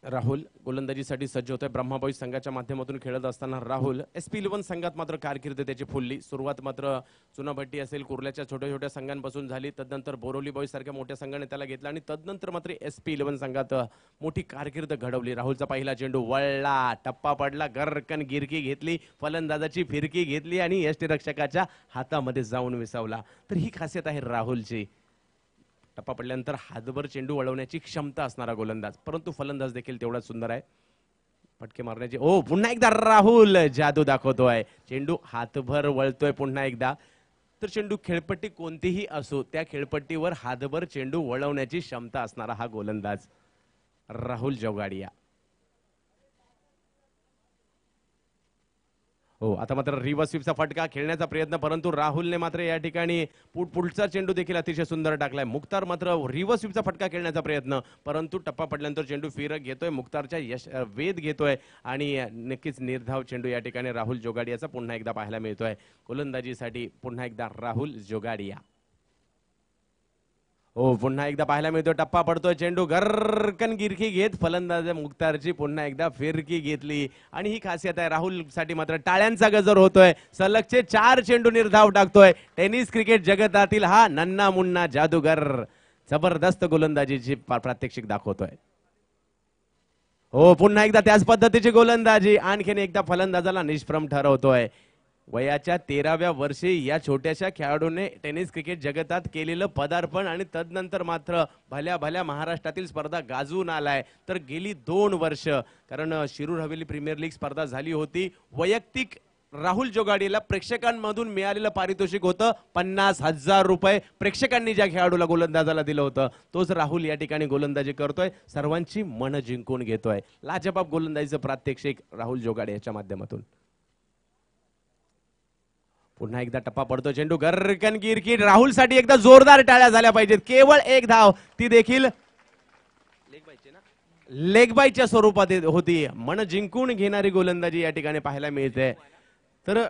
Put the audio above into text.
राहुल गोलंदाजीसाठी सज्ज होतोय. ब्रह्माबाई संघाच्या माध्यमातून खेळत असताना राहुल SP11 संघात मात्र कारकीर्द त्याची फुलली. सुरुवात मात्र चुनाभट्टी असेल कुर्ल्याच्या छोट्या छोट्या संघांपासून झाली. तदनंतर बोरोली बॉईज सारख्या मोठ्या संघाने त्याला घेतला आणि तदनंतर मात्र SP11 संघात मोठी कारकीर्द घडवली. राहुलचा पहिला चेंडू वळला, टप्पा पडला, गरकन गिरकी घेतली, फलंदाजाची फिरकी घेतली आणि यष्टीरक्षकाच्या हातामध्ये जाऊन विसावला. तर ही खासियत आहे राहुलची. टप्पा पडल्यानंतर हातभर चेंडू वळवण्याची क्षमता असणारा गोलंदाज, परंतु फलंदाज देखील तेवढाच सुंदर आहे. फटके मारण्याची पुन्हा एकदा राहुल जादू दाखवतोय. चेंडू हातभर वळतोय पुन्हा एकदा. तर चेंडू खेळपट्टी कोणतीही असो त्या खेळपट्टीवर हातभर चेंडू वळवण्याची क्षमता असणारा हा गोलंदाज राहुल जोगाडिया. आता मात्र रिव्हर्स स्वीपचा फटका खेळण्याचा प्रयत्न, परंतु राहुलने मात्र या ठिकाणी पुढचा चेंडू देखील अतिशय सुंदर टाकलाय. मुख्तार मात्र रिव्हर्स स्वीपचा फटका खेळण्याचा प्रयत्न, परंतु टप्पा पडल्यानंतर चेंडू फिरक घेतोय, मुख्तारच्या वेध घेतोय आणि नक्कीच निर्धाव चेंडू या ठिकाणी राहुल जोगाडियाचा पुन्हा एकदा पाहायला मिळतोय. गोलंदाजीसाठी पुन्हा एकदा राहुल जोगाडिया. पुन्हा एकदा पाहायला मिळतो. टप्पा पडतोय, चेंडू गरकन गिरकी घेत फलंदाज मुख्तारची पुन्हा एकदा फिरकी घेतली आणि ही खासियत आहे. राहुल साठी मात्र टाळ्यांचा गजर होतोय. सलगचे 4 चेंडू निर्धाव टाकतोय. टेनिस क्रिकेट जगतातील हा नन्ना मुन्ना जादूगर जबरदस्त गोलंदाजीची प्रात्यक्षिक दाखवतोय. पुन्हा एकदा त्याच पद्धतीची गोलंदाजी, आणखीन एकदा फलंदाजाला निष्प्रम ठरवतोय. वयाच्या 13व्या वर्षी या छोट्याशा खेळाडूने टेनिस क्रिकेट जगतात केलेलं पदार्पण आणि तदनंतर मात्र भल्या भल्या महाराष्ट्रातील स्पर्धा गाजवून आलाय. तर गेली 2 वर्ष, कारण शिरूर हवेली प्रीमियर लीग स्पर्धा झाली होती, वैयक्तिक राहुल जोगाडियाला प्रेक्षकांमधून मिळालेलं पारितोषिक होतं 50,000 रुपये. प्रेक्षकांनी ज्या खेळाडूला गोलंदाजाला दिलं होतं तोच राहुल या ठिकाणी गोलंदाजी करतोय, सर्वांची मन जिंकून घेतोय. लाजबाब गोलंदाजीचं प्रात्यक्षिक राहुल जोगाडियाच्या माध्यमातून. पुन्हा एकदा टप्पा पडतो, चेंडू गरकन गिरकी. राहुल साठी एकदा जोरदार टाळ्या झाल्या पाहिजेत. केवळ एक धाव, ती देखील लेग बायच्या स्वरूपात होती. मन जिंकून घेणारी गोलंदाजी या ठिकाणी पाहायला मिळते. तर